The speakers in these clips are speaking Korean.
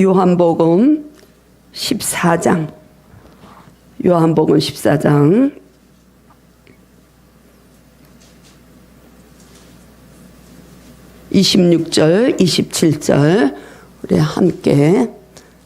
요한복음 14장 26절 27절 우리 함께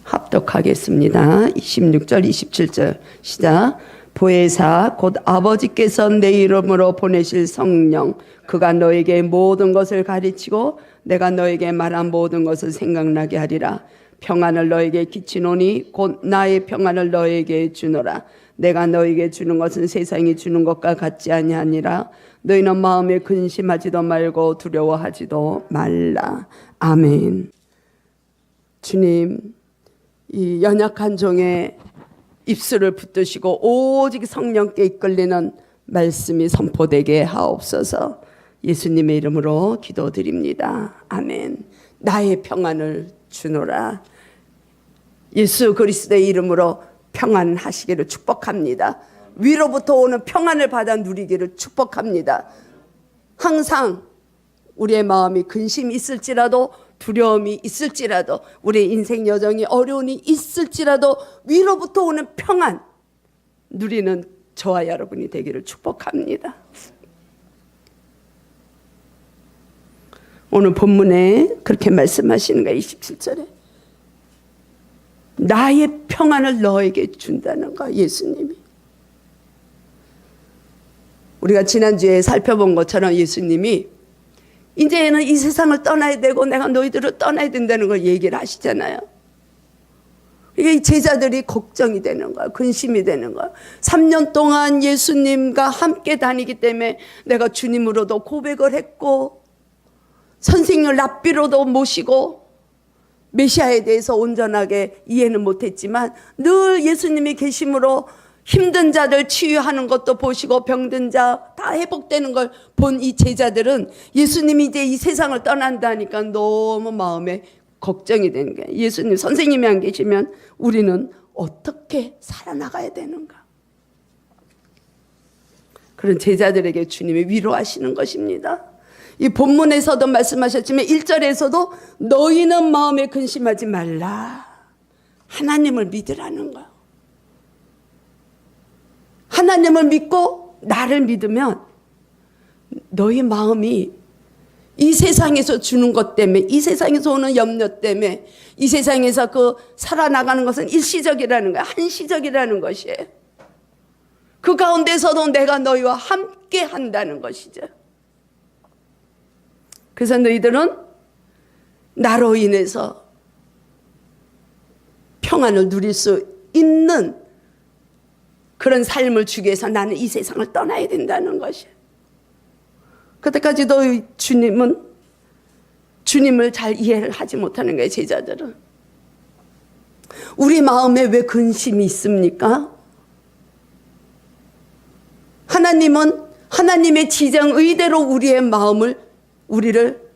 합독하겠습니다. 26절 27절 시작. 보혜사 곧 아버지께서 내 이름으로 보내실 성령 그가 너에게 모든 것을 가르치고 내가 너에게 말한 모든 것을 생각나게 하리라. 평안을 너에게 끼치노니 곧 나의 평안을 너에게 주노라. 내가 너에게 주는 것은 세상이 주는 것과 같지 아니하니라. 너희는 마음에 근심하지도 말고 두려워하지도 말라. 아멘. 주님, 이 연약한 종의 입술을 붙드시고 오직 성령께 이끌리는 말씀이 선포되게 하옵소서. 예수님의 이름으로 기도드립니다. 아멘. 나의 평안을 주노라. 예수 그리스도의 이름으로 평안하시기를 축복합니다. 위로부터 오는 평안을 받아 누리기를 축복합니다. 항상 우리의 마음이 근심이 있을지라도 두려움이 있을지라도 우리의 인생 여정이 어려움이 있을지라도 위로부터 오는 평안 누리는 저와 여러분이 되기를 축복합니다. 오늘 본문에 그렇게 말씀하시는 거예요. 27절에 나의 평안을 너에게 준다는 거야. 예수님이. 우리가 지난주에 살펴본 것처럼 예수님이 이제는 이 세상을 떠나야 되고 내가 너희들을 떠나야 된다는 걸 얘기를 하시잖아요. 이게 제자들이 걱정이 되는 거야. 근심이 되는 거야. 3년 동안 예수님과 함께 다니기 때문에 내가 주님으로도 고백을 했고 선생님을 랍비로도 모시고 메시아에 대해서 온전하게 이해는 못했지만 늘 예수님이 계심으로 힘든 자들 치유하는 것도 보시고 병든 자 다 회복되는 걸 본 이 제자들은 예수님이 이제 이 세상을 떠난다니까 너무 마음에 걱정이 되는 거예요. 예수님 선생님이 안 계시면 우리는 어떻게 살아나가야 되는가. 그런 제자들에게 주님이 위로하시는 것입니다. 이 본문에서도 말씀하셨지만 1절에서도 너희는 마음에 근심하지 말라. 하나님을 믿으라는 거예요. 하나님을 믿고 나를 믿으면 너희 마음이 이 세상에서 주는 것 때문에 이 세상에서 오는 염려 때문에 이 세상에서 그 살아나가는 것은 일시적이라는 거야. 한시적이라는 것이에요. 그 가운데서도 내가 너희와 함께 한다는 것이죠. 그래서 너희들은 나로 인해서 평안을 누릴 수 있는 그런 삶을 주기 위해서 나는 이 세상을 떠나야 된다는 것이에요. 그때까지도 주님은 주님을 잘 이해를 하지 못하는 거예요. 제자들은. 우리 마음에 왜 근심이 있습니까? 하나님은 하나님의 지정 의대로 우리의 마음을 우리를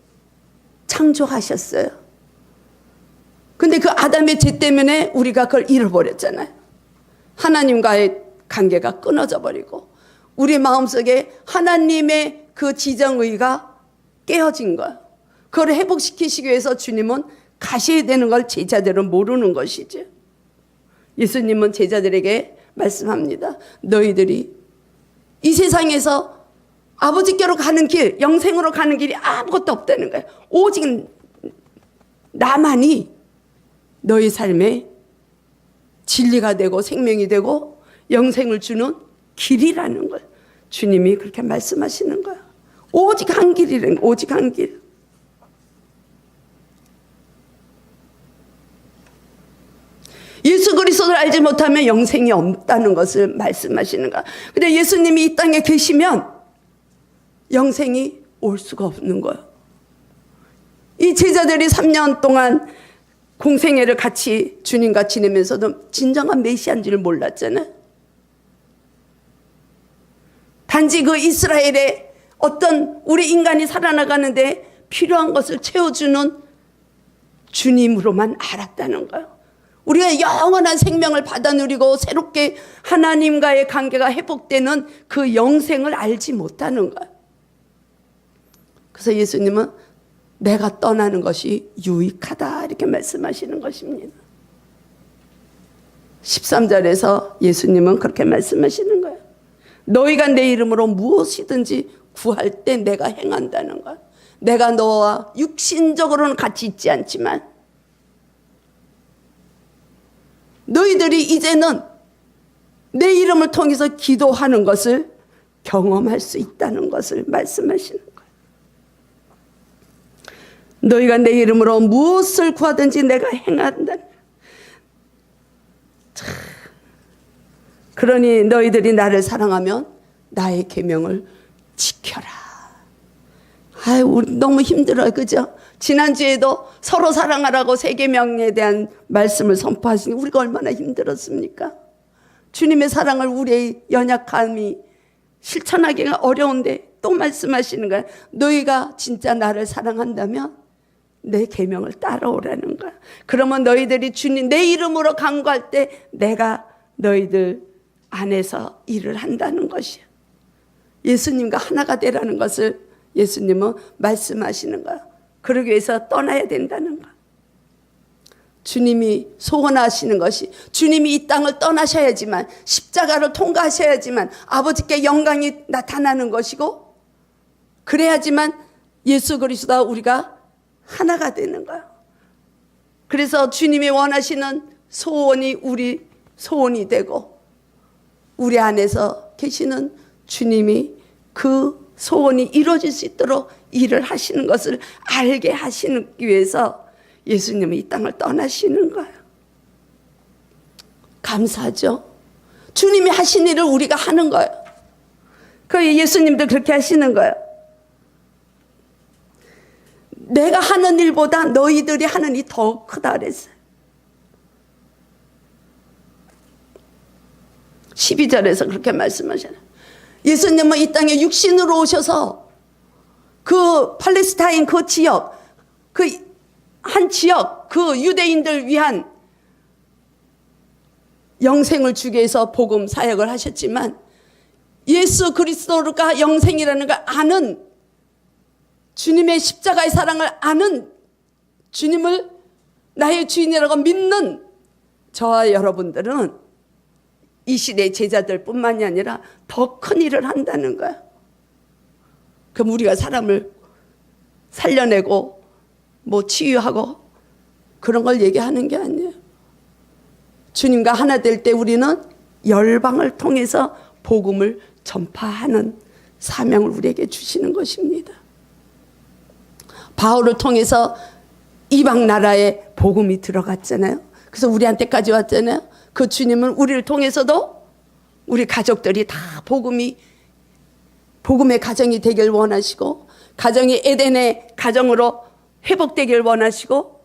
창조하셨어요. 근데 그 아담의 죄 때문에 우리가 그걸 잃어버렸잖아요. 하나님과의 관계가 끊어져 버리고 우리 마음속에 하나님의 그 지정의가 깨어진 거예요. 그걸 회복시키시기 위해서 주님은 가셔야 되는 걸 제자들은 모르는 것이죠. 예수님은 제자들에게 말씀합니다. 너희들이 이 세상에서 아버지께로 가는 길, 영생으로 가는 길이 아무것도 없다는 거예요. 오직 나만이 너희 삶에 진리가 되고 생명이 되고 영생을 주는 길이라는 거예요. 주님이 그렇게 말씀하시는 거예요. 오직 한 길이라는 거예요. 오직 한 길. 예수 그리스도를 알지 못하면 영생이 없다는 것을 말씀하시는 거예요. 근데 예수님이 이 땅에 계시면 영생이 올 수가 없는 거예요. 이 제자들이 3년 동안 공생애를 같이 주님과 지내면서도 진정한 메시아인지를 몰랐잖아요. 단지 그 이스라엘의 어떤 우리 인간이 살아나가는데 필요한 것을 채워주는 주님으로만 알았다는 거예요. 우리가 영원한 생명을 받아 누리고 새롭게 하나님과의 관계가 회복되는 그 영생을 알지 못하는 거예요. 그래서 예수님은 내가 떠나는 것이 유익하다 이렇게 말씀하시는 것입니다. 13절에서 예수님은 그렇게 말씀하시는 거예요. 너희가 내 이름으로 무엇이든지 구할 때 내가 행한다는 거야. 내가 너와 육신적으로는 같이 있지 않지만 너희들이 이제는 내 이름을 통해서 기도하는 것을 경험할 수 있다는 것을 말씀하시는 거예요. 너희가 내 이름으로 무엇을 구하든지 내가 행한다는. 그러니 너희들이 나를 사랑하면 나의 계명을 지켜라. 아유, 우리 너무 힘들어요, 그죠? 지난주에도 서로 사랑하라고 세 계명에 대한 말씀을 선포하시니 우리가 얼마나 힘들었습니까? 주님의 사랑을 우리의 연약함이 실천하기가 어려운데 또 말씀하시는 거야. 너희가 진짜 나를 사랑한다면 내 계명을 따라오라는 거야. 그러면 너희들이 주님 내 이름으로 간구할 때 내가 너희들 안에서 일을 한다는 것이야. 예수님과 하나가 되라는 것을 예수님은 말씀하시는 거야. 그러기 위해서 떠나야 된다는 거야. 주님이 소원하시는 것이 주님이 이 땅을 떠나셔야지만 십자가를 통과하셔야지만 아버지께 영광이 나타나는 것이고 그래야지만 예수 그리스도와 우리가 하나가 되는 거예요. 그래서 주님이 원하시는 소원이 우리 소원이 되고 우리 안에서 계시는 주님이 그 소원이 이루어질 수 있도록 일을 하시는 것을 알게 하시기 위해서 예수님은 이 땅을 떠나시는 거예요. 감사하죠? 주님이 하신 일을 우리가 하는 거예요. 그 예수님도 그렇게 하시는 거예요. 내가 하는 일보다 너희들이 하는 일이 더 크다 그랬어요. 12절에서 그렇게 말씀하잖아요. 예수님은 이 땅에 육신으로 오셔서 그 팔레스타인 그 지역, 그 한 지역, 그 유대인들 위한 영생을 주기 위해서 복음 사역을 하셨지만 예수 그리스도가 영생이라는 걸 아는 주님의 십자가의 사랑을 아는 주님을 나의 주인이라고 믿는 저와 여러분들은 이 시대의 제자들 뿐만이 아니라 더 큰 일을 한다는 거야. 그럼 우리가 사람을 살려내고 뭐 치유하고 그런 걸 얘기하는 게 아니에요. 주님과 하나 될 때 우리는 열방을 통해서 복음을 전파하는 사명을 우리에게 주시는 것입니다. 바울을 통해서 이방 나라에 복음이 들어갔잖아요. 그래서 우리한테까지 왔잖아요. 그 주님은 우리를 통해서도 우리 가족들이 다 복음의 가정이 되길 원하시고 가정이 에덴의 가정으로 회복되길 원하시고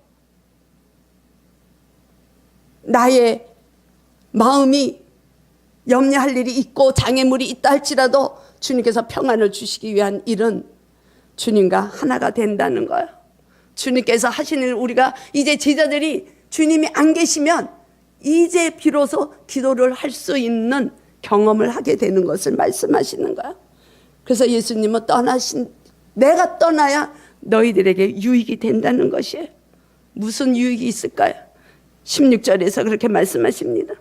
나의 마음이 염려할 일이 있고 장애물이 있다 할지라도 주님께서 평안을 주시기 위한 일은 주님과 하나가 된다는 거예요. 주님께서 하시는 일 우리가 이제 제자들이 주님이 안 계시면 이제 비로소 기도를 할 수 있는 경험을 하게 되는 것을 말씀하시는 거예요. 그래서 예수님은 내가 떠나야 너희들에게 유익이 된다는 것이에요. 무슨 유익이 있을까요? 16절에서 그렇게 말씀하십니다.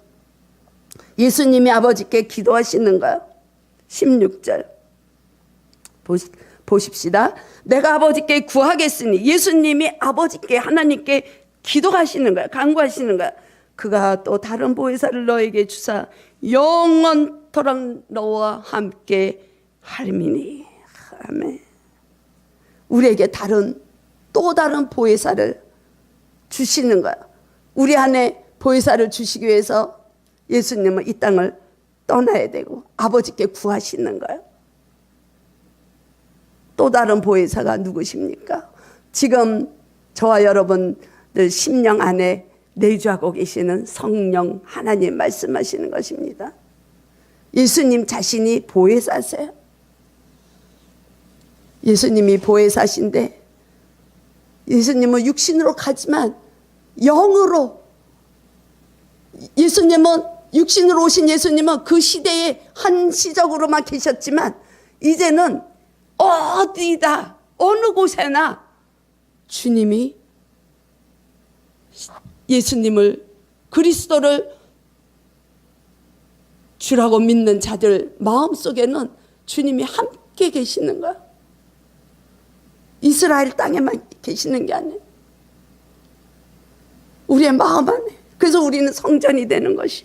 예수님이 아버지께 기도하시는 거예요. 16절 보십시다. 내가 아버지께 구하겠으니 예수님이 아버지께 하나님께 기도하시는 거예요. 간구하시는 거예요. 그가 또 다른 보혜사를 너에게 주사 영원토록 너와 함께 하리니. 아멘. 우리에게 또 다른 보혜사를 주시는 거야. 우리 안에 보혜사를 주시기 위해서 예수님은 이 땅을 떠나야 되고 아버지께 구하시는 거예요. 또 다른 보혜사가 누구십니까? 지금 저와 여러분들 심령 안에 내주하고 계시는 성령 하나님 말씀하시는 것입니다. 예수님 자신이 보혜사세요. 예수님이 보혜사신데 예수님은 육신으로 가지만 영으로 예수님은 육신으로 오신 예수님은 그 시대에 한시적으로만 계셨지만 이제는 어디다 어느 곳에나 주님이 예수님을 그리스도를 주라고 믿는 자들 마음속에는 주님이 함께 계시는 거야. 이스라엘 땅에만 계시는 게 아니에요. 우리의 마음 안에. 그래서 우리는 성전이 되는 것이.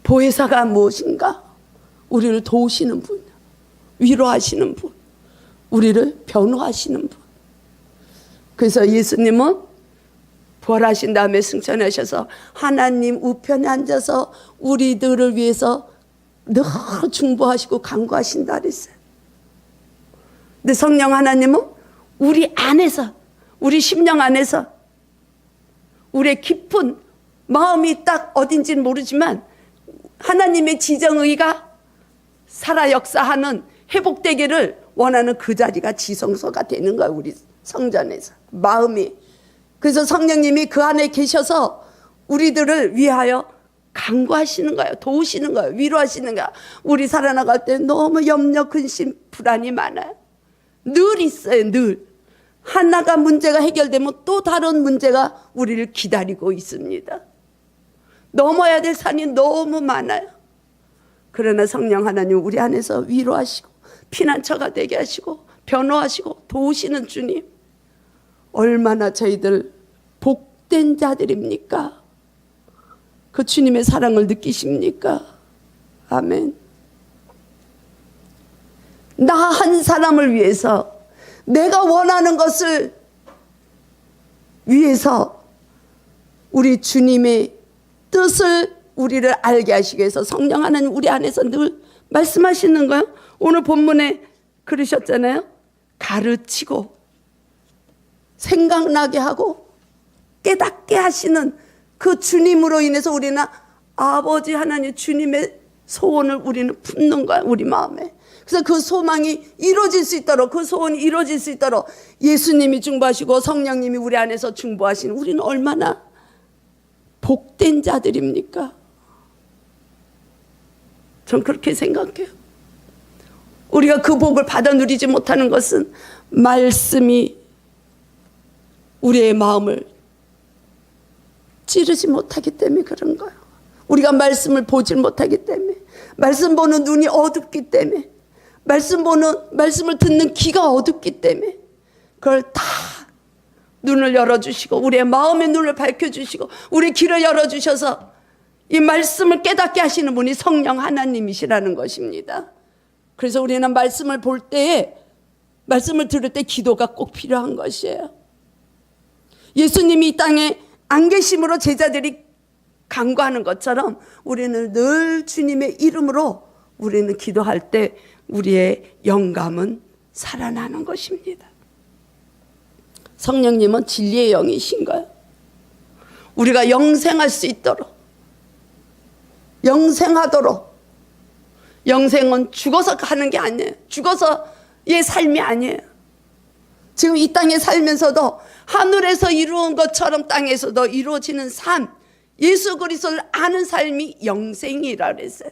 보혜사가 무엇인가? 우리를 도우시는 분, 위로하시는 분, 우리를 변호하시는 분. 그래서 예수님은 부활하신 다음에 승천하셔서 하나님 우편에 앉아서 우리들을 위해서 늘 중보하시고 간구하신다 그랬어요. 근데 성령 하나님은 우리 안에서, 우리 심령 안에서 우리의 깊은 마음이 딱 어딘지는 모르지만 하나님의 지정의가 살아 역사하는 회복되기를 원하는 그 자리가 지성소가 되는 거예요. 우리 성전에서 마음이. 그래서 성령님이 그 안에 계셔서 우리들을 위하여 간구하시는 거예요. 도우시는 거예요. 위로하시는 거예요. 우리 살아나갈 때 너무 염려, 근심, 불안이 많아요. 늘 있어요. 늘. 하나가 문제가 해결되면 또 다른 문제가 우리를 기다리고 있습니다. 넘어야 될 산이 너무 많아요. 그러나 성령 하나님 우리 안에서 위로하시고 피난처가 되게 하시고 변호하시고 도우시는 주님, 얼마나 저희들 복된 자들입니까? 그 주님의 사랑을 느끼십니까? 아멘. 나 한 사람을 위해서, 내가 원하는 것을 위해서 우리 주님의 뜻을 우리를 알게 하시기 위해서 성령 하나님 우리 안에서 늘 말씀하시는 거예요. 오늘 본문에 그러셨잖아요. 가르치고 생각나게 하고 깨닫게 하시는 그 주님으로 인해서 우리는 아버지 하나님 주님의 소원을 우리는 품는 거야. 우리 마음에. 그래서 그 소망이 이루어질 수 있도록, 그 소원이 이루어질 수 있도록 예수님이 중보하시고 성령님이 우리 안에서 중보하시는, 우리는 얼마나 복된 자들입니까? 전 그렇게 생각해요. 우리가 그 복을 받아 누리지 못하는 것은 말씀이 우리의 마음을 찌르지 못하기 때문에 그런 거예요. 우리가 말씀을 보질 못하기 때문에, 말씀 보는 눈이 어둡기 때문에, 말씀을 듣는 귀가 어둡기 때문에 그걸 다 눈을 열어주시고 우리의 마음의 눈을 밝혀주시고 우리 귀를 열어주셔서 이 말씀을 깨닫게 하시는 분이 성령 하나님이시라는 것입니다. 그래서 우리는 말씀을 볼 때에, 말씀을 들을 때 기도가 꼭 필요한 것이에요. 예수님이 이 땅에 안 계심으로 제자들이 간구하는 것처럼 우리는 늘 주님의 이름으로 우리는 기도할 때 우리의 영감은 살아나는 것입니다. 성령님은 진리의 영이신 거예요. 우리가 영생할 수 있도록, 영생하도록. 영생은 죽어서 가는 게 아니에요. 죽어서의 삶이 아니에요. 지금 이 땅에 살면서도 하늘에서 이루어진 것처럼 땅에서도 이루어지는 삶, 예수 그리스도를 아는 삶이 영생이라 그랬어요.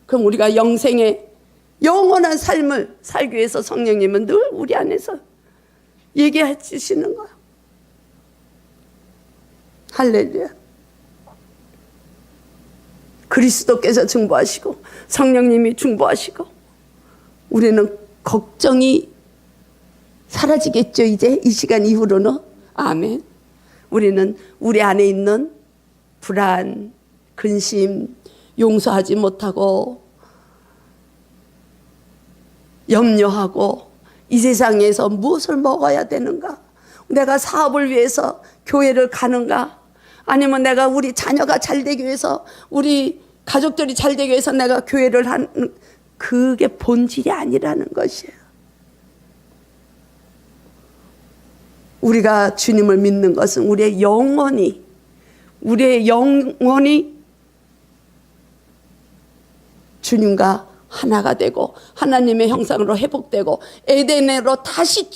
그럼 우리가 영생의 영원한 삶을 살기 위해서 성령님은 늘 우리 안에서 얘기해 주시는 거예요. 할렐루야. 그리스도께서 중보하시고 성령님이 중보하시고 우리는 걱정이 사라지겠죠. 이제 이 시간 이후로는. 아멘. 우리는 우리 안에 있는 불안, 근심, 용서하지 못하고 염려하고 이 세상에서 무엇을 먹어야 되는가? 내가 사업을 위해서 교회를 가는가? 아니면 내가 우리 자녀가 잘 되기 위해서, 우리 가족들이 잘 되기 위해서 내가 교회를 하는, 그게 본질이 아니라는 것이에요. 우리가 주님을 믿는 것은 우리의 영혼이 주님과 하나가 되고 하나님의 형상으로 회복되고 에덴으로 다시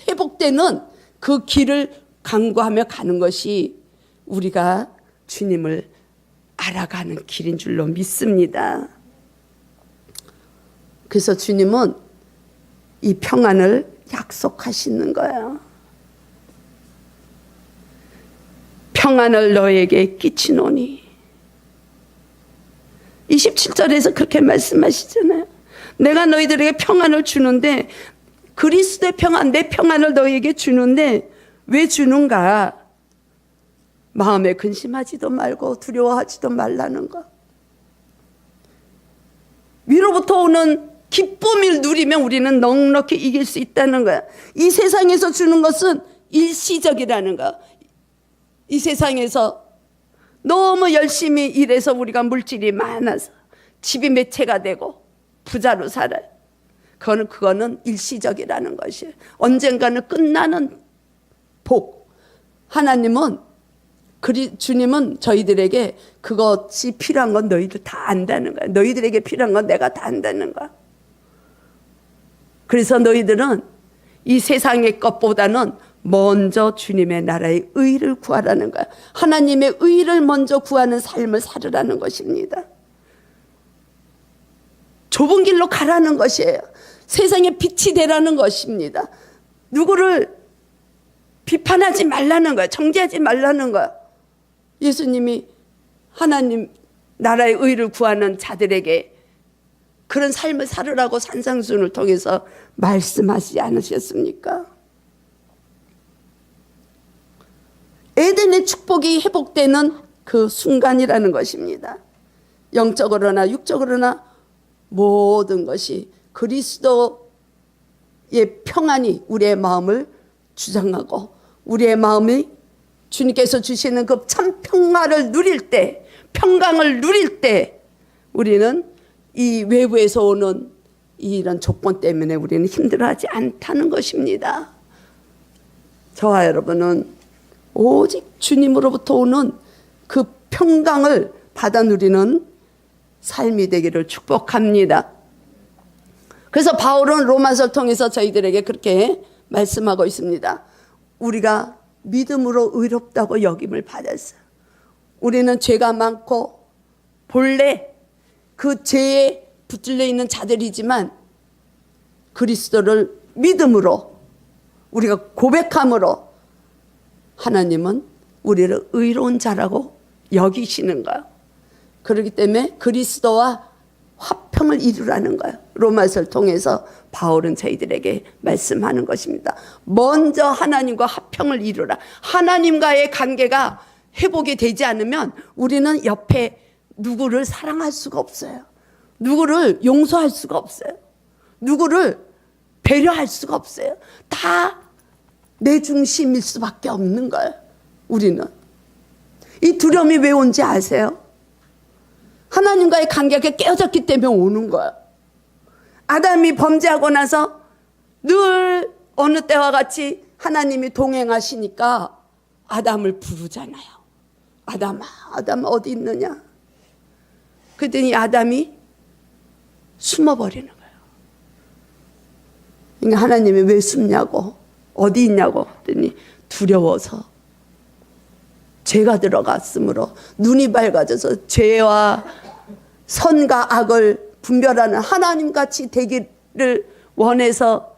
회복되는 그 길을 간구하며 가는 것이 우리가 주님을 알아가는 길인 줄로 믿습니다. 그래서 주님은 이 평안을 약속하시는 거예요. 평안을 너에게 끼치노니. 27절에서 그렇게 말씀하시잖아요. 내가 너희들에게 평안을 주는데, 그리스도의 평안, 내 평안을 너희에게 주는데 왜 주는가? 마음에 근심하지도 말고 두려워하지도 말라는 것. 위로부터 오는 기쁨을 누리면 우리는 넉넉히 이길 수 있다는 거야. 이 세상에서 주는 것은 일시적이라는 거야. 이 세상에서 너무 열심히 일해서 우리가 물질이 많아서 집이 매체가 되고 부자로 살아요. 그거는 일시적이라는 것이에요. 언젠가는 끝나는 복. 하나님은, 주님은 저희들에게 그것이 필요한 건 너희들 다 안다는 거야. 너희들에게 필요한 건 내가 다 안다는 거야. 그래서 너희들은 이 세상의 것보다는 먼저 주님의 나라의 의를 구하라는 거야. 하나님의 의를 먼저 구하는 삶을 살으라는 것입니다. 좁은 길로 가라는 것이에요. 세상에 빛이 되라는 것입니다. 누구를 비판하지 말라는 거야. 정죄하지 말라는 거야. 예수님이 하나님 나라의 의를 구하는 자들에게 그런 삶을 살으라고 산상수훈을 통해서 말씀하시지 않으셨습니까? 에덴의 축복이 회복되는 그 순간이라는 것입니다. 영적으로나 육적으로나 모든 것이 그리스도의 평안이 우리의 마음을 주장하고, 우리의 마음이 주님께서 주시는 그 참 평화를 누릴 때, 평강을 누릴 때 우리는 이 외부에서 오는 이런 조건 때문에 우리는 힘들어하지 않다는 것입니다. 저와 여러분은 오직 주님으로부터 오는 그 평강을 받아 누리는 삶이 되기를 축복합니다. 그래서 바울은 로마서를 통해서 저희들에게 그렇게 말씀하고 있습니다. 우리가 믿음으로 의롭다고 여김을 받았어요. 우리는 죄가 많고 본래 그 죄에 붙들려 있는 자들이지만 그리스도를 믿음으로 우리가 고백함으로 하나님은 우리를 의로운 자라고 여기시는 거예요. 그렇기 때문에 그리스도와 화평을 이루라는 거예요. 로마서를 통해서 바울은 저희들에게 말씀하는 것입니다. 먼저 하나님과 화평을 이루라. 하나님과의 관계가 회복이 되지 않으면 우리는 옆에 누구를 사랑할 수가 없어요. 누구를 용서할 수가 없어요. 누구를 배려할 수가 없어요. 다 내 중심일 수밖에 없는 거예요. 우리는. 이 두려움이 왜 온지 아세요? 하나님과의 관계가 깨어졌기 때문에 오는 거예요. 아담이 범죄하고 나서 늘 어느 때와 같이 하나님이 동행하시니까 아담을 부르잖아요. 아담아, 아담 어디 있느냐? 그랬더니 아담이 숨어버리는 거예요. 그러니까 하나님이 왜 숨냐고, 어디 있냐고 했더니 두려워서, 죄가 들어갔으므로 눈이 밝아져서 죄와 선과 악을 분별하는 하나님같이 되기를 원해서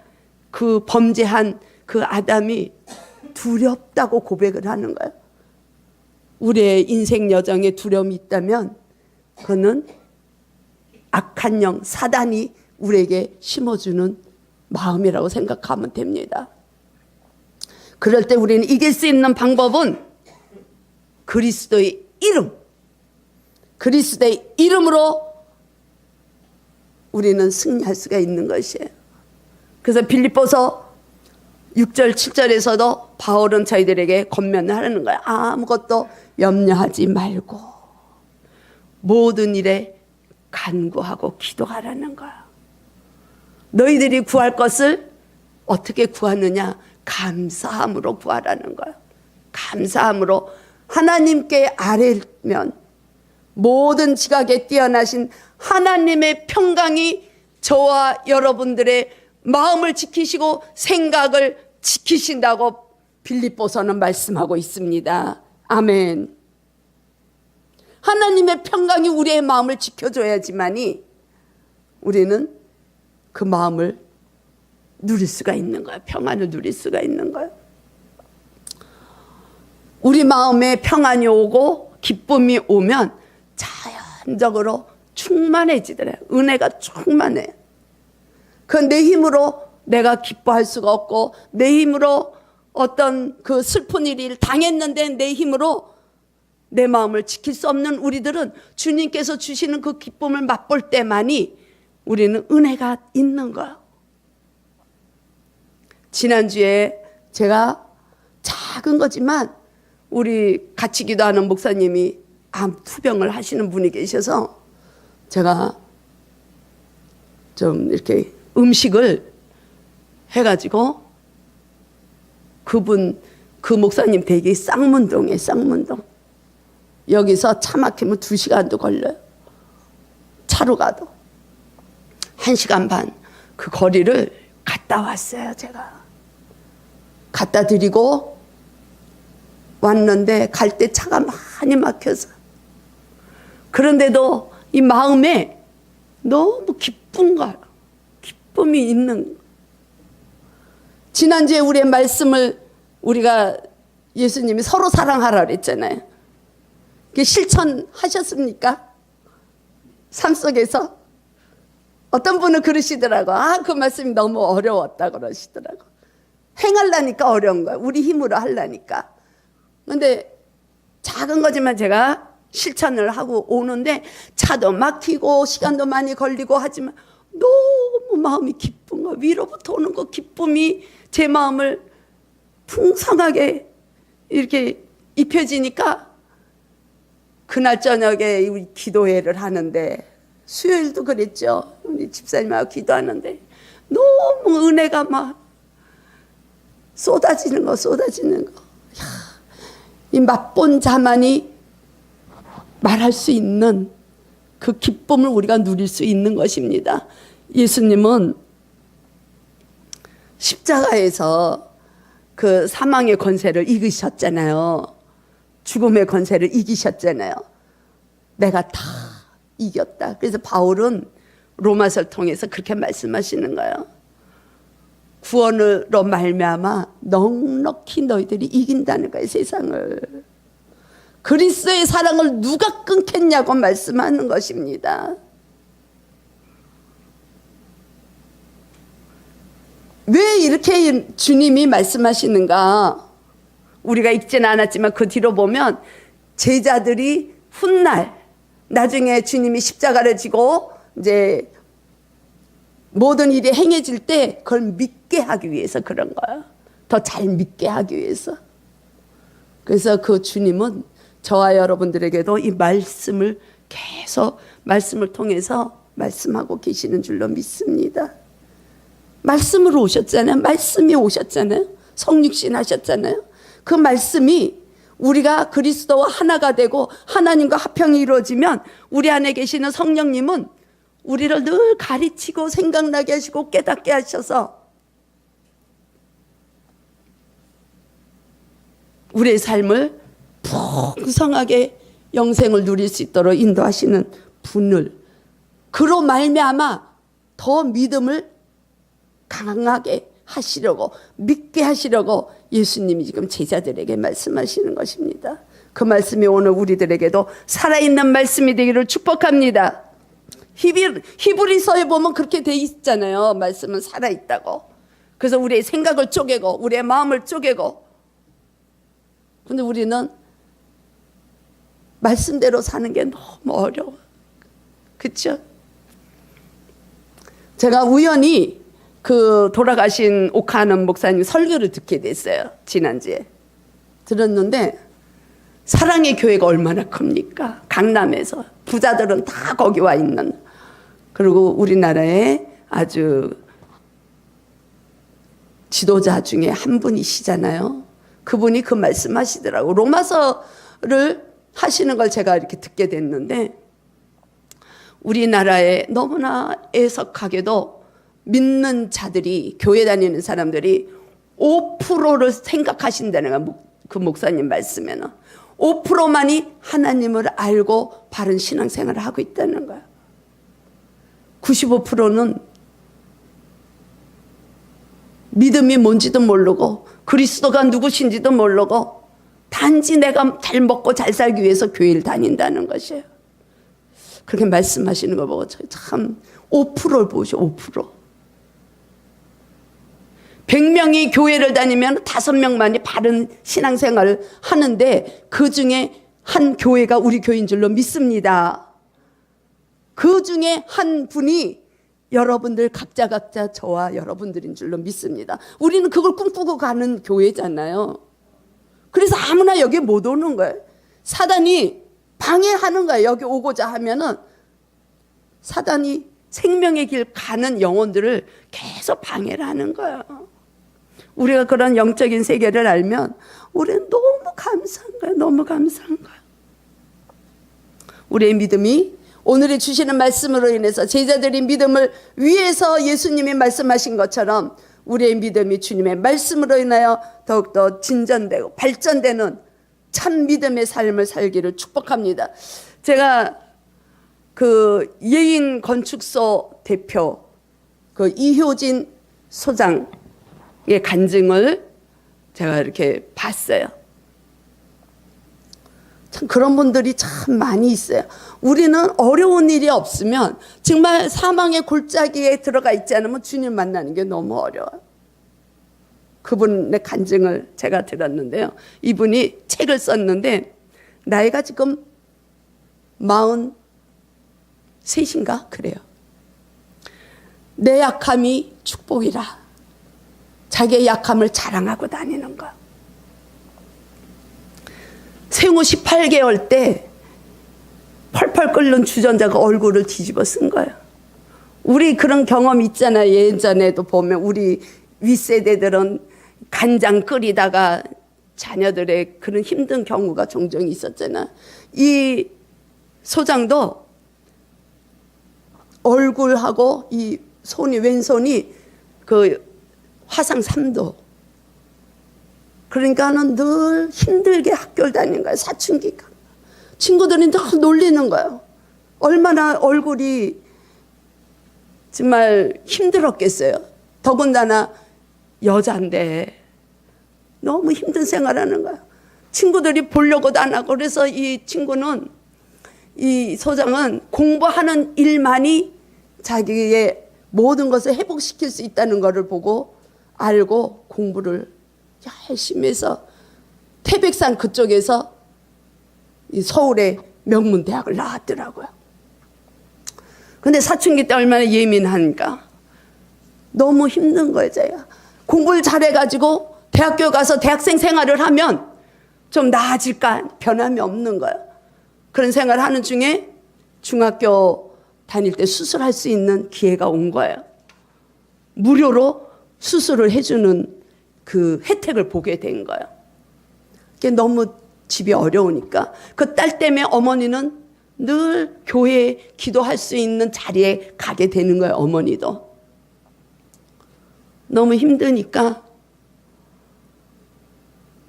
그 범죄한 그 아담이 두렵다고 고백을 하는 거예요. 우리의 인생 여정에 두려움이 있다면 그거는 악한 영, 사단이 우리에게 심어주는 마음이라고 생각하면 됩니다. 그럴 때 우리는 이길 수 있는 방법은 그리스도의 이름, 그리스도의 이름으로 우리는 승리할 수가 있는 것이에요. 그래서 빌립보서 6절 7절에서도 바울은 저희들에게 권면을 하는 거예요. 아무것도 염려하지 말고 모든 일에 간구하고 기도하라는 거야. 너희들이 구할 것을 어떻게 구하느냐? 감사함으로 구하라는 거야. 감사함으로. 하나님께 아뢰면 모든 지각에 뛰어나신 하나님의 평강이 저와 여러분들의 마음을 지키시고 생각을 지키신다고 빌립보서는 말씀하고 있습니다. 아멘. 하나님의 평강이 우리의 마음을 지켜줘야지만이 우리는 그 마음을 누릴 수가 있는 거야. 평안을 누릴 수가 있는 거야. 우리 마음에 평안이 오고 기쁨이 오면 자연적으로 충만해지더래. 은혜가 충만해. 그 내 힘으로 내가 기뻐할 수가 없고, 내 힘으로 어떤 그 슬픈 일을 당했는데 내 힘으로 내 마음을 지킬 수 없는 우리들은 주님께서 주시는 그 기쁨을 맛볼 때만이 우리는 은혜가 있는 거야. 지난주에 제가 작은 거지만 우리 같이 기도하는 목사님이 암 투병을 하시는 분이 계셔서 제가 좀 이렇게 음식을 해가지고 그 목사님 댁이 쌍문동에 쌍문동. 여기서 차 막히면 2시간도 걸려요. 차로 가도. 1시간 반 그 거리를 갔다 왔어요, 제가. 갖다 드리고 왔는데 갈 때 차가 많이 막혀서. 그런데도 이 마음에 너무 기쁜 거예요. 기쁨이 있는 거예요. 지난주에 우리의 말씀을 우리가 예수님이 서로 사랑하라 그랬잖아요. 그게 실천하셨습니까? 삶 속에서? 어떤 분은 그러시더라고. 그 말씀이 너무 어려웠다 그러시더라고. 행하려니까 어려운 거야. 우리 힘으로 하려니까. 근데 작은 거지만 제가 실천을 하고 오는데 차도 막히고 시간도 많이 걸리고 하지만 너무 마음이 기쁜 거야. 위로부터 오는 그 기쁨이 제 마음을 풍성하게 이렇게 입혀지니까 그날 저녁에 우리 기도회를 하는데, 수요일도 그랬죠. 우리 집사님하고 기도하는데 너무 은혜가 막 쏟아지는 거. 이 맛본 자만이 말할 수 있는 그 기쁨을 우리가 누릴 수 있는 것입니다. 예수님은 십자가에서 그 사망의 권세를 이기셨잖아요. 죽음의 권세를 이기셨잖아요. 내가 다 이겼다. 그래서 바울은 로마서를 통해서 그렇게 말씀하시는 거예요. 구원으로 말미암아 넉넉히 너희들이 이긴다는 거예요, 세상을. 그리스도의 사랑을 누가 끊겠냐고 말씀하는 것입니다. 왜 이렇게 주님이 말씀하시는가? 우리가 읽지는 않았지만 그 뒤로 보면 제자들이 훗날 나중에 주님이 십자가를 지고 이제 모든 일이 행해질 때 그걸 믿게 하기 위해서 그런 거야. 더 잘 믿게 하기 위해서. 그래서 그 주님은 저와 여러분들에게도 이 말씀을 계속 말씀을 통해서 말씀하고 계시는 줄로 믿습니다. 말씀으로 오셨잖아요. 말씀이 오셨잖아요. 성육신 하셨잖아요. 그 말씀이 우리가 그리스도와 하나가 되고 하나님과 합형이 이루어지면 우리 안에 계시는 성령님은 우리를 늘 가르치고 생각나게 하시고 깨닫게 하셔서 우리의 삶을 풍성하게 영생을 누릴 수 있도록 인도하시는 분을, 그로 말미암아 더 믿음을 강하게 하시려고, 믿게 하시려고 예수님이 지금 제자들에게 말씀하시는 것입니다. 그 말씀이 오늘 우리들에게도 살아있는 말씀이 되기를 축복합니다. 히브리서에 보면 그렇게 돼 있잖아요. 말씀은 살아있다고. 그래서 우리의 생각을 쪼개고 우리의 마음을 쪼개고. 근데 우리는 말씀대로 사는 게 너무 어려워. 그렇죠? 제가 우연히 그 돌아가신 옥하는 목사님 설교를 듣게 됐어요. 지난주에 들었는데 사랑의 교회가 얼마나 큽니까? 강남에서 부자들은 다 거기 와 있는, 그리고 우리나라에 아주 지도자 중에 한 분이시잖아요. 그분이 그 말씀하시더라고. 로마서를 하시는 걸 제가 이렇게 듣게 됐는데, 우리나라에 너무나 애석하게도 믿는 자들이, 교회 다니는 사람들이 5%를 생각하신다는 거야. 그 목사님 말씀에는 5%만이 하나님을 알고 바른 신앙생활을 하고 있다는 거야. 95%는 믿음이 뭔지도 모르고 그리스도가 누구신지도 모르고 단지 내가 잘 먹고 잘 살기 위해서 교회를 다닌다는 것이에요. 그렇게 말씀하시는 거 보고 참 5%를 보죠. 5%. 100명이 교회를 다니면 5명만이 바른 신앙생활을 하는데 그 중에 한 교회가 우리 교회인 줄로 믿습니다. 그 중에 한 분이 여러분들 각자 저와 여러분들인 줄로 믿습니다. 우리는 그걸 꿈꾸고 가는 교회잖아요. 그래서 아무나 여기 못 오는 거예요. 사단이 방해하는 거예요. 여기 오고자 하면은 사단이 생명의 길 가는 영혼들을 계속 방해를 하는 거예요. 우리가 그런 영적인 세계를 알면 우리는 너무 감사한 거예요. 너무 감사한 거예요. 우리의 믿음이 오늘의 주시는 말씀으로 인해서 제자들이 믿음을 위해서 예수님이 말씀하신 것처럼 우리의 믿음이 주님의 말씀으로 인하여 더욱더 진전되고 발전되는 참 믿음의 삶을 살기를 축복합니다. 제가 그 예인 건축소 대표 그 이효진 소장의 간증을 제가 이렇게 봤어요. 참 그런 분들이 참 많이 있어요. 우리는 어려운 일이 없으면 정말 사망의 골짜기에 들어가 있지 않으면 주님 만나는 게 너무 어려워요. 그분의 간증을 제가 들었는데요. 이분이 책을 썼는데 나이가 지금 43인가 그래요. 내 약함이 축복이라. 자기의 약함을 자랑하고 다니는 거. 생후 18개월 때 펄펄 끓는 주전자가 얼굴을 뒤집어 쓴 거예요. 우리 그런 경험 있잖아요. 예전에도 보면 우리 윗세대들은 간장 끓이다가 자녀들의 그런 힘든 경우가 종종 있었잖아. 이 소장도 얼굴하고 이 손이 왼손이 그 화상 3도. 그러니까는 늘 힘들게 학교를 다니는 거예요. 사춘기가. 친구들이 늘 놀리는 거예요. 얼마나 얼굴이 정말 힘들었겠어요. 더군다나 여자인데 너무 힘든 생활하는 거예요. 친구들이 보려고도 안 하고. 그래서 이 친구는, 이 소장은 공부하는 일만이 자기의 모든 것을 회복시킬 수 있다는 것을 보고 알고 공부를 열심히 해서 태백산 그쪽에서 서울의 명문대학을 나왔더라고요. 근데 사춘기 때 얼마나 예민한가. 너무 힘든 거예요. 제가 공부를 잘해가지고 대학교 가서 대학생 생활을 하면 좀 나아질까 변함이 없는 거예요. 그런 생활을 하는 중에 중학교 다닐 때 수술할 수 있는 기회가 온 거예요. 무료로 수술을 해주는 그 혜택을 보게 된 거예요. 그게 너무 집이 어려우니까 그 딸 때문에 어머니는 늘 교회에 기도할 수 있는 자리에 가게 되는 거예요. 어머니도 너무 힘드니까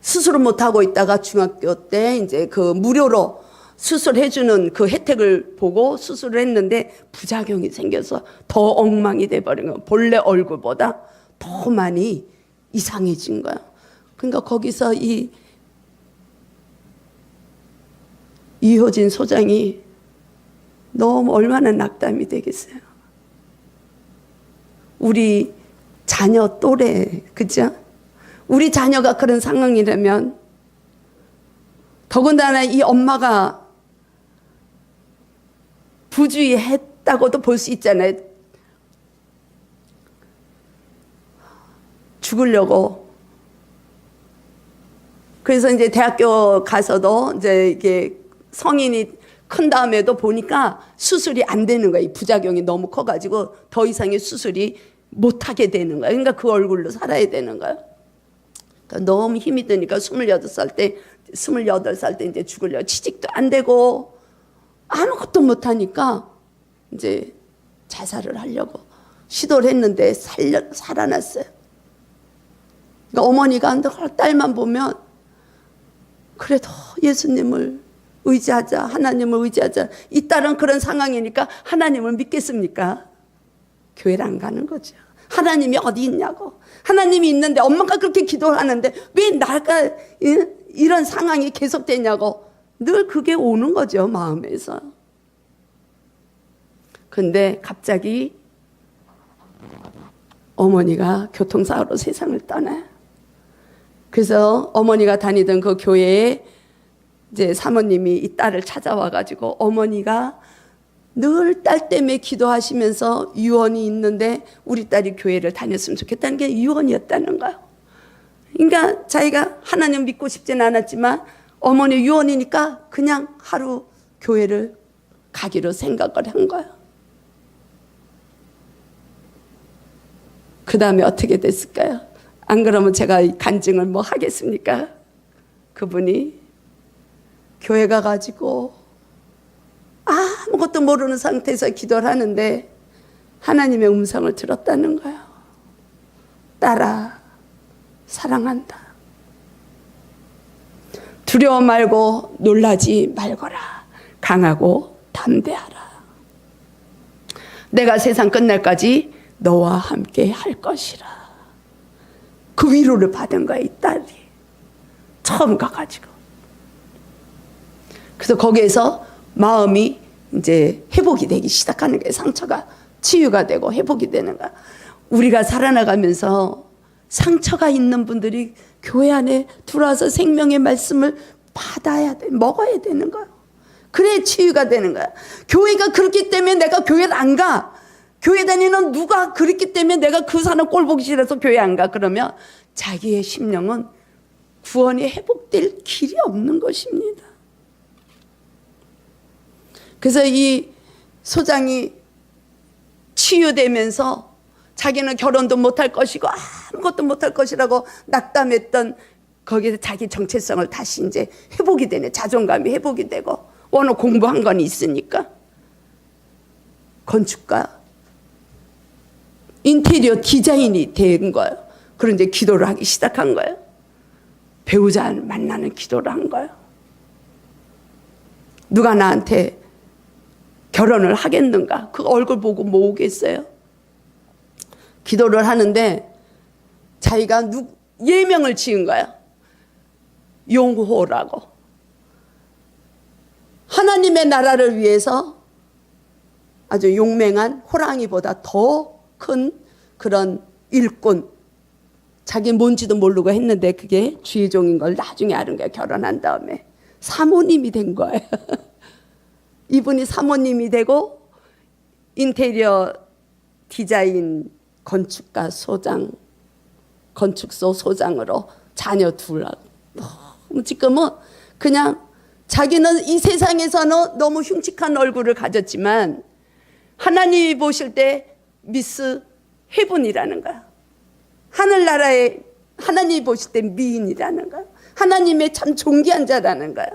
수술을 못하고 있다가 중학교 때 이제 그 무료로 수술해주는 그 혜택을 보고 수술을 했는데 부작용이 생겨서 더 엉망이 돼버린 거예요. 본래 얼굴보다 더 많이 이상해진 거야. 그러니까 거기서 이 이효진 소장이 너무 얼마나 낙담이 되겠어요. 우리 자녀 또래, 그죠? 우리 자녀가 그런 상황이라면 더군다나 이 엄마가 부주의했다고도 볼 수 있잖아요. 죽으려고. 그래서 이제 대학교 가서도 이제 이게 성인이 큰 다음에도 보니까 수술이 안 되는 거예요. 부작용이 너무 커가지고 더 이상의 수술이 못하게 되는 거예요. 그러니까 그 얼굴로 살아야 되는 거예요. 그러니까 너무 힘이 드니까 28살 때 이제 죽으려고 취직도 안 되고 아무것도 못하니까 이제 자살을 하려고 시도를 했는데 살아났어요. 그러니까 어머니가 딸만 보면 그래도 예수님을 의지하자, 하나님을 의지하자. 이 딸은 그런 상황이니까 하나님을 믿겠습니까? 교회를 안 가는 거죠. 하나님이 어디 있냐고. 하나님이 있는데 엄마가 그렇게 기도하는데 왜 나가 이런 상황이 계속되냐고 늘 그게 오는 거죠, 마음에서. 근데 갑자기 어머니가 교통사고로 세상을 떠나요. 그래서 어머니가 다니던 그 교회에 이제 사모님이 이 딸을 찾아와가지고 어머니가 늘 딸 때문에 기도하시면서 유언이 있는데 우리 딸이 교회를 다녔으면 좋겠다는 게 유언이었다는 거예요. 그러니까 자기가 하나님 믿고 싶지는 않았지만 어머니 유언이니까 그냥 하루 교회를 가기로 생각을 한 거예요. 그 다음에 어떻게 됐을까요? 안 그러면 제가 간증을 뭐 하겠습니까? 그분이 교회 가가지고 아무것도 모르는 상태에서 기도를 하는데 하나님의 음성을 들었다는 거예요. 딸아, 사랑한다. 두려워 말고 놀라지 말거라. 강하고 담대하라. 내가 세상 끝날까지 너와 함께 할 것이라. 그 위로를 받은 거야, 이 딸이. 처음 가가지고. 그래서 거기에서 마음이 이제 회복이 되기 시작하는 거예요. 상처가 치유가 되고 회복이 되는 거야. 우리가 살아나가면서 상처가 있는 분들이 교회 안에 들어와서 생명의 말씀을 받아야 돼. 먹어야 되는 거야. 그래 치유가 되는 거야. 교회가 그렇기 때문에 내가 교회를 안 가. 교회 다니는 누가 그렇기 때문에 내가 그 사람 꼴 보기 싫어서 교회 안 가. 그러면 자기의 심령은 구원이 회복될 길이 없는 것입니다. 그래서 이 소장이 치유되면서 자기는 결혼도 못할 것이고 아무것도 못할 것이라고 낙담했던 거기에서 자기 정체성을 다시 이제 회복이 되네. 자존감이 회복이 되고 워낙 공부한 건 있으니까 건축가 인테리어 디자인이 된 거예요. 그런 이제 기도를 하기 시작한 거예요. 배우자를 만나는 기도를 한 거예요. 누가 나한테 결혼을 하겠는가? 그 얼굴 보고 뭐 오겠어요? 기도를 하는데 자기가 예명을 지은 거예요. 용호라고. 하나님의 나라를 위해서 아주 용맹한 호랑이보다 더 큰 그런 일꾼. 자기 뭔지도 모르고 했는데 그게 주의 종인 걸 나중에 아는 거예요. 결혼한 다음에. 사모님이 된 거예요. 이분이 사모님이 되고 인테리어 디자인 건축가 소장, 건축소 소장으로 자녀 둘. 지금은 그냥 자기는 이 세상에서는 너무 흉측한 얼굴을 가졌지만 하나님이 보실 때 미스 헤븐이라는 거야. 하늘나라에 하나님이 보실 때 미인이라는 거야. 하나님의 참 존귀한 자라는 거야.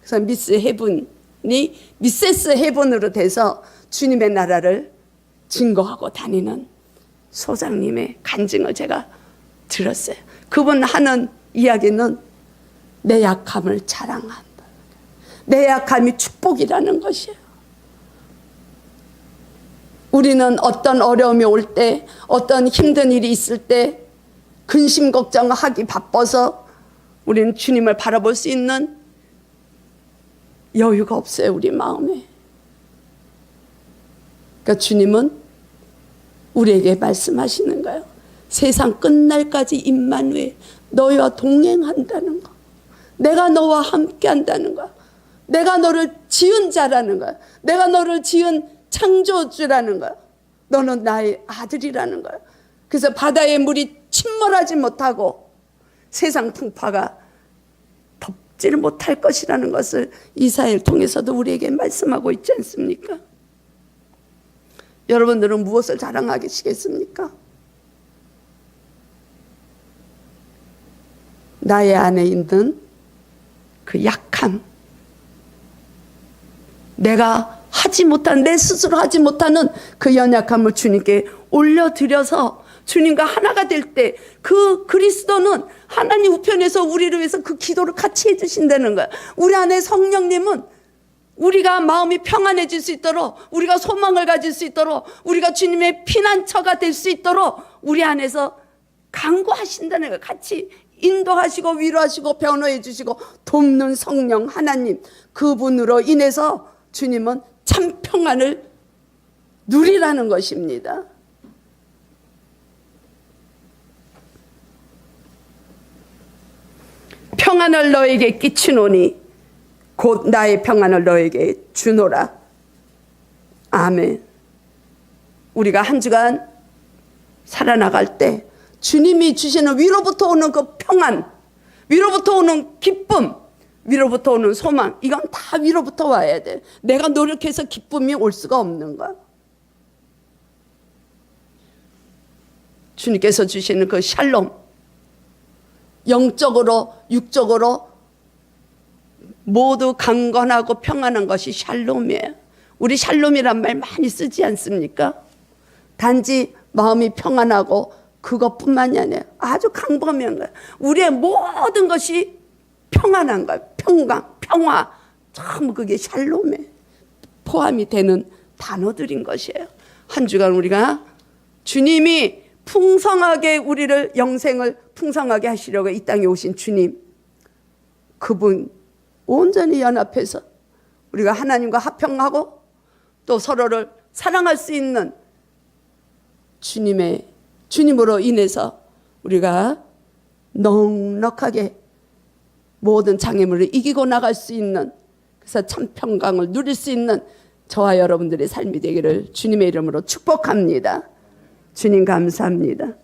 그래서 미스 헤븐이 미세스 헤븐으로 돼서 주님의 나라를 증거하고 다니는 소장님의 간증을 제가 들었어요. 그분 하는 이야기는 내 약함을 자랑한다. 내 약함이 축복이라는 것이에요. 우리는 어떤 어려움이 올 때, 어떤 힘든 일이 있을 때 근심 걱정하기 바빠서 우리는 주님을 바라볼 수 있는 여유가 없어요, 우리 마음에. 그러니까 주님은 우리에게 말씀하시는 거예요. 세상 끝날까지 임마누엘, 너희와 동행한다는 거. 내가 너와 함께 한다는 거야. 내가 너를 지은 자라는 거야. 내가 너를 지은 창조주라는 거야. 너는 나의 아들이라는 거야. 그래서 바다의 물이 침몰하지 못하고 세상 풍파가 덮지를 못할 것이라는 것을 이사야를 통해서도 우리에게 말씀하고 있지 않습니까? 여러분들은 무엇을 자랑하시겠습니까? 나의 안에 있는 그 약함, 내가 하지 못한, 내 스스로 하지 못하는 그 연약함을 주님께 올려드려서 주님과 하나가 될 때 그 그리스도는 하나님 우편에서 우리를 위해서 그 기도를 같이 해주신다는 거야. 우리 안에 성령님은 우리가 마음이 평안해질 수 있도록, 우리가 소망을 가질 수 있도록, 우리가 주님의 피난처가 될 수 있도록 우리 안에서 강구하신다는 거예요. 같이 인도하시고 위로하시고 변호해 주시고 돕는 성령 하나님, 그분으로 인해서 주님은 참 평안을 누리라는 것입니다. 평안을 너에게 끼치노니 곧 나의 평안을 너에게 주노라. 아멘. 우리가 한 주간 살아나갈 때 주님이 주시는 위로부터 오는 그 평안, 위로부터 오는 기쁨, 위로부터 오는 소망, 이건 다 위로부터 와야 돼. 내가 노력해서 기쁨이 올 수가 없는 거야. 주님께서 주시는 그 샬롬, 영적으로 육적으로 모두 강건하고 평안한 것이 샬롬이에요. 우리 샬롬이란 말 많이 쓰지 않습니까? 단지 마음이 평안하고 그것뿐만이 아니에요. 아주 강범위한 거예요. 우리의 모든 것이 평안한 거예요. 평강, 평화, 참 그게 샬롬에 포함이 되는 단어들인 것이에요. 한 주간 우리가 주님이 풍성하게 우리를 영생을 풍성하게 하시려고 이 땅에 오신 주님, 그분 온전히 연합해서 우리가 하나님과 화평하고 또 서로를 사랑할 수 있는 주님으로 인해서 우리가 넉넉하게 모든 장애물을 이기고 나갈 수 있는, 그래서 참 평강을 누릴 수 있는 저와 여러분들의 삶이 되기를 주님의 이름으로 축복합니다. 주님 감사합니다.